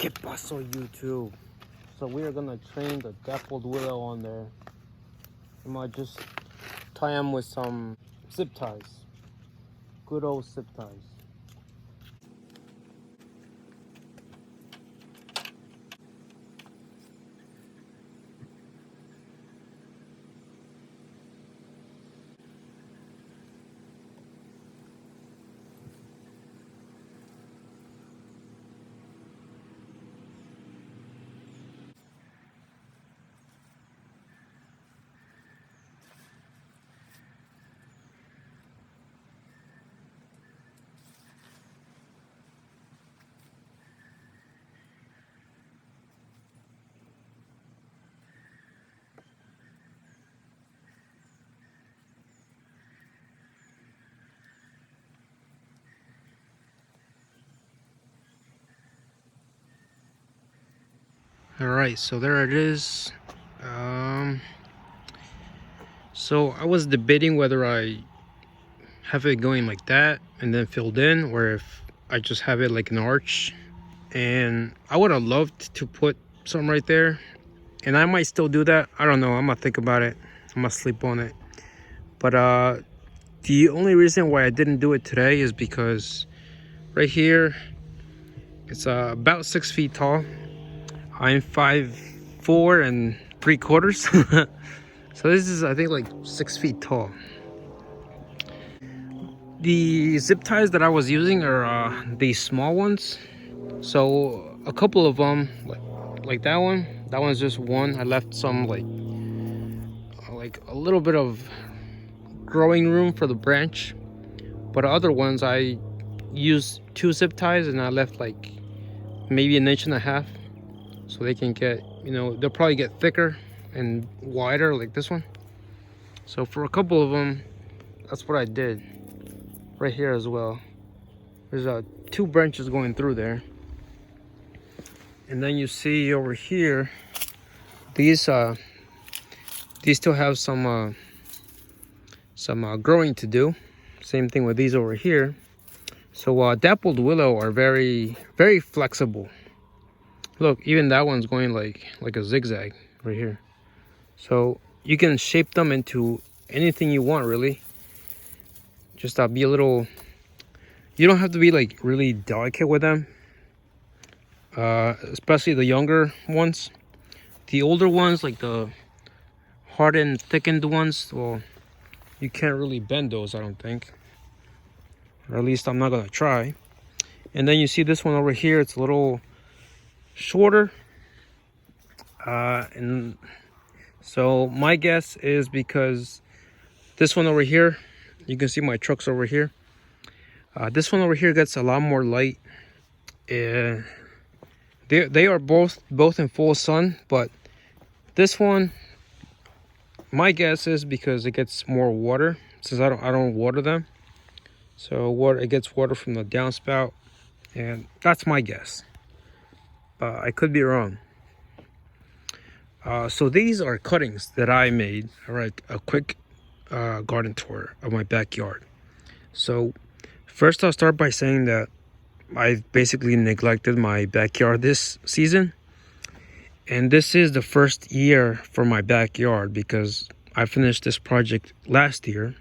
¿Qué pasó, YouTube? So we are gonna train the dappled willow on there. I might just tie them with some zip ties. Good old zip ties. Alright, so there it is. So I was debating whether I have it going like that and then filled in, or if I just have it like an arch. And I would have loved to put some right there, and I might still do that. I don't know. I'm gonna think about it. I'm gonna sleep on it. But the only reason why I didn't do it today is because right here it's about 6 feet tall. I'm 5'4" 3/4. So this is, I think, like 6 feet tall. The zip ties that I was using are these small ones. So a couple of them, like that one's just one. I left some like a little bit of growing room for the branch, but other ones I used 2 zip ties and I left like maybe 1.5 inches, so they can get, they'll probably get thicker and wider like this one. So for a couple of them, that's what I did. Right here as well, there's 2 branches going through there, and then you see over here these still have some growing to do. Same thing with these over here. So dappled willow are very, very flexible. Look, even that one's going like a zigzag right here. So you can shape them into anything you want, really. Just be a little, you don't have to be like really delicate with them, especially the younger ones. The older ones, like the hardened, thickened ones, well, you can't really bend those, I don't think. Or at least I'm not gonna try. And then you see this one over here, it's a little shorter. And so my guess is because this one over here, you can see my trucks over here. This one over here gets a lot more light. They are both in full sun, but this one, my guess is because it gets more water, since I don't water them. So it gets water from the downspout, and that's my guess. I could be wrong. So these are cuttings that I made. All right, a quick garden tour of my backyard. So first I'll start by saying that I've basically neglected my backyard this season. And this is the first year for my backyard because I finished this project last year.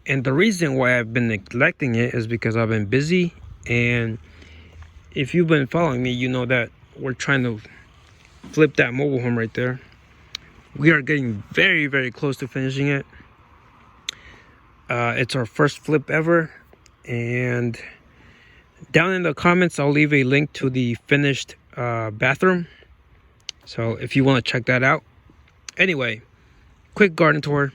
And the reason why I've been neglecting it is because I've been busy. And if you've been following me, you know that we're trying to flip that mobile home right there. We are getting very, very close to finishing it. It's our first flip ever. And down in the comments, I'll leave a link to the finished bathroom. So if you want to check that out. Anyway, quick garden tour.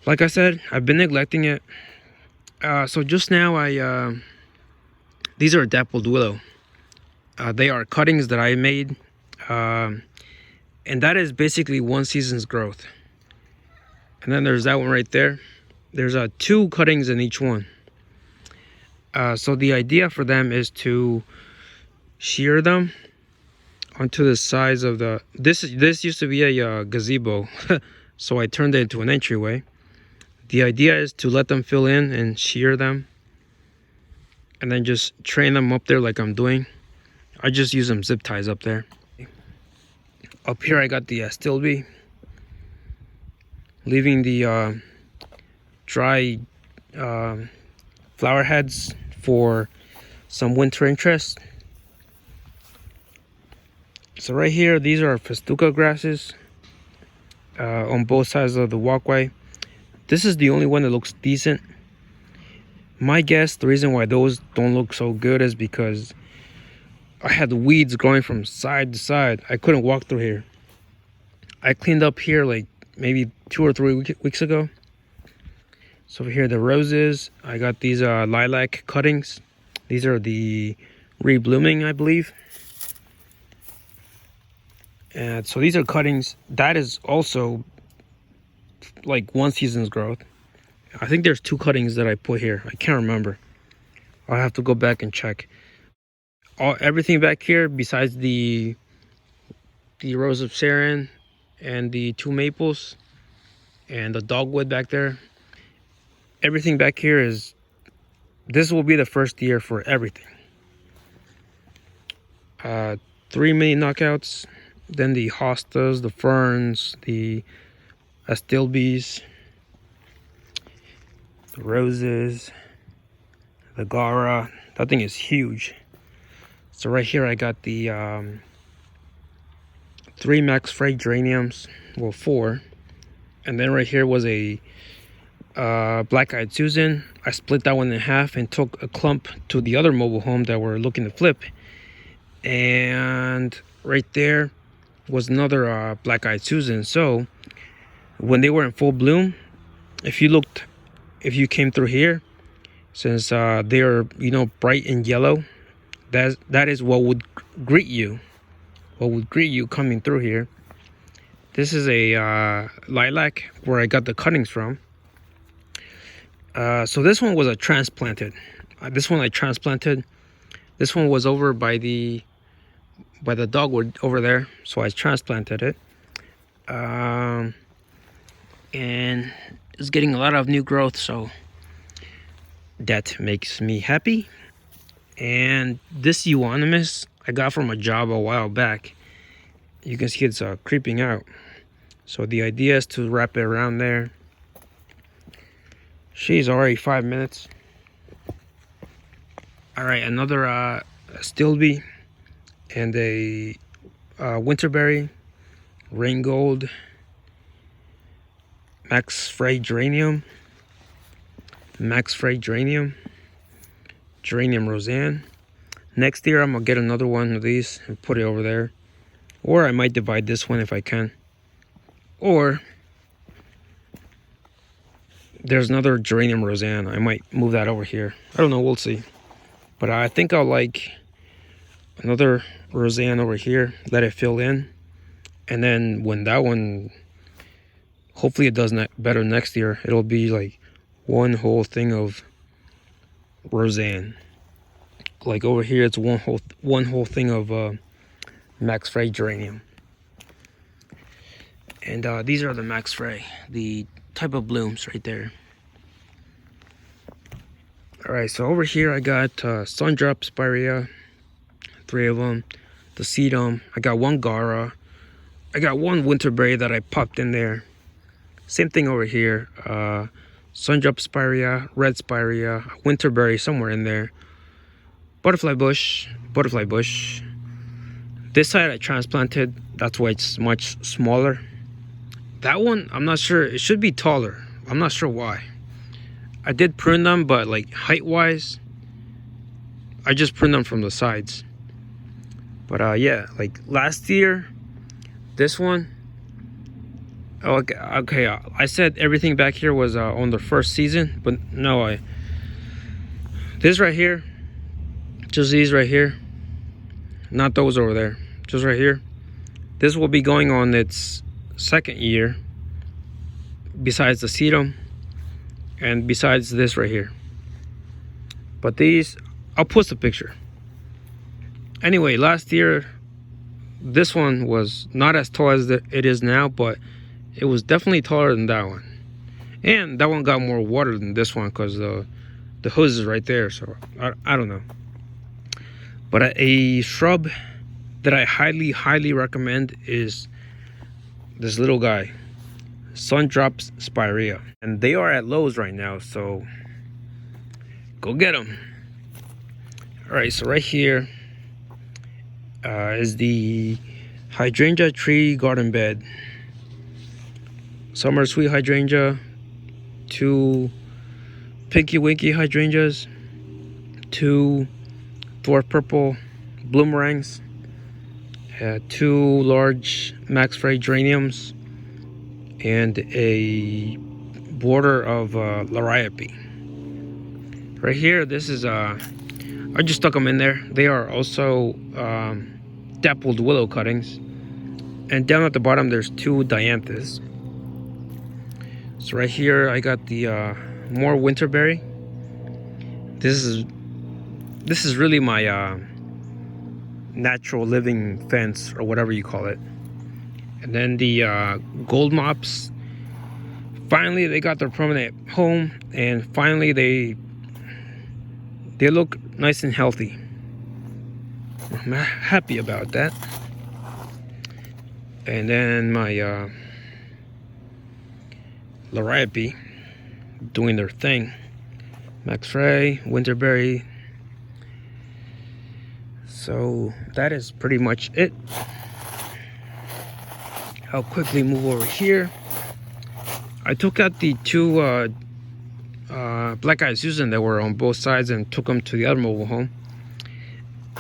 Like I said, I've been neglecting it. So just now these are dappled willow. They are cuttings that I made. And that is basically one season's growth. And then there's that one right there. There's 2 cuttings in each one. So the idea for them is to shear them onto the sides of the, this used to be a gazebo, so I turned it into an entryway. The idea is to let them fill in and shear them, and then just train them up there like I'm doing. I just use them zip ties up there. Up here I got the Astilbe, leaving the dry flower heads for some winter interest. So right here, these are festuca grasses on both sides of the walkway. This is the only one that looks decent. My guess, the reason why those don't look so good is because I had weeds growing from side to side. I couldn't walk through here. I cleaned up here like maybe 2 or 3 weeks ago. So over here, the roses, I got these lilac cuttings. These are the reblooming, I believe. And so these are cuttings. That is also like one season's growth. I think there's 2 cuttings that I put here. I can't remember. I'll have to go back and check. Everything back here besides the rose of Sharon and the 2 maples and the dogwood back there. Everything back here is, this will be the first year for everything. 3 mini knockouts, then the hostas, the ferns, the astilbes, the roses, the gara. That thing is huge. So right here I got the 3 Max Frey geraniums, well 4, and then right here was a black-eyed Susan. I split that one in half and took a clump to the other mobile home that we're looking to flip. And right there was another black-eyed Susan. So when they were in full bloom, if you came through here, since they're bright and yellow, that is what would greet you. What would greet you coming through here. This is a lilac where I got the cuttings from. So this one was a transplanted. This one I transplanted. This one was over by the dogwood over there, so I transplanted it. And it's getting a lot of new growth, so that makes me happy. And this euonymus I got from a job a while back. You can see it's creeping out. So the idea is to wrap it around there. She's already 5 minutes. All right, another Astilbe and a winterberry, rain gold, Max Frey geranium, geranium Roseanne. Next year I'm gonna get another one of these and put it over there, or I might divide this one if I can, or there's another geranium Roseanne. I might move that over here. I don't know, we'll see. But I think I'll like another Roseanne over here, let it fill in, and then when that one, hopefully it does better next year, it'll be like one whole thing of Roseanne. Like over here, it's one whole thing of Max Frey geranium. And these are the Max Frey, the type of blooms right there. All right, so over here I got Sundrop Spirea, 3 of them, the sedum. I got 1 gara. I got 1 winterberry that I popped in there. Same thing over here. Sundrop Spirea, red Spirea, winterberry somewhere in there. Butterfly bush. This side I transplanted. That's why it's much smaller. That one, I'm not sure. It should be taller. I'm not sure why. I did prune them, but like height-wise, I just pruned them from the sides. But yeah, like last year, this one. Okay. I said everything back here was on the first season, but no. This right here, just these right here, not those over there. Just right here. This will be going on its 2nd year, besides the sedum and besides this right here. But these, I'll post a picture. Anyway, last year this one was not as tall as it is now, but it was definitely taller than that one. And that one got more water than this one because the hose is right there. So I don't know. But a shrub that I highly recommend is this little guy, Sundrops spirea, and they are at Lowe's right now, so go get them. All right, so right here is the hydrangea tree garden bed. Summer sweet hydrangea, 2 pinky winky hydrangeas, 2 dwarf purple bloomerangs, 2 large max fray geraniums, and a border of liriope. Right here, this is I just stuck them in there. They are also dappled willow cuttings, and down at the bottom there's 2 dianthus. So right here I got the more winterberry. This is really my natural living fence, or whatever you call it. And then the gold mops, finally they got their permanent home, and finally they look nice and healthy. I'm happy about that. And then my liriope doing their thing. Max Fray, winterberry. So that is pretty much it. I'll quickly move over here. I took out the 2 black-eyed Susan that were on both sides and took them to the other mobile home.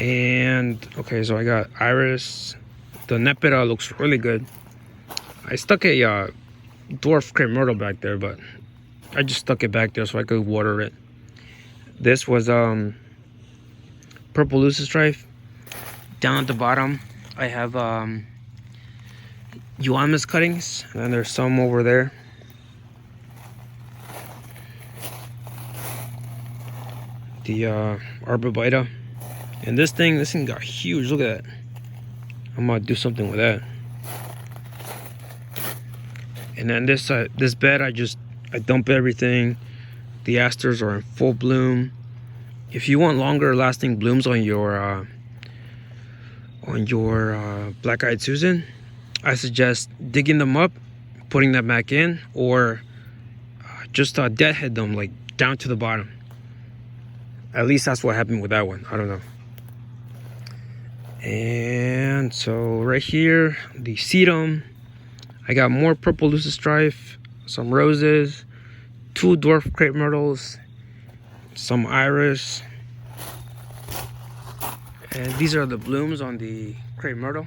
And okay, so I got iris. The nepeta looks really good. I stuck a dwarf crepe myrtle back there, but I just stuck it back there so I could water it. This was purple leucostrife. Down at the bottom I have euonymus cuttings, and there's some over there. The arbobita, and this thing got huge. Look at that. I'm gonna do something with that. And then this bed, I dump everything. The asters are in full bloom. If you want longer lasting blooms on your black-eyed Susan, I suggest digging them up, putting them back in, or just deadhead them like down to the bottom. At least that's what happened with that one. I don't know. And so right here, the sedum. I got more purple leucostrife, some roses, 2 dwarf crepe myrtles, some iris. And these are the blooms on the crepe myrtle.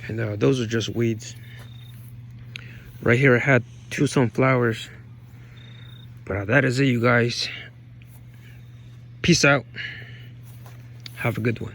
And those are just weeds. Right here I had 2 sunflowers. But that is it, you guys. Peace out. Have a good one.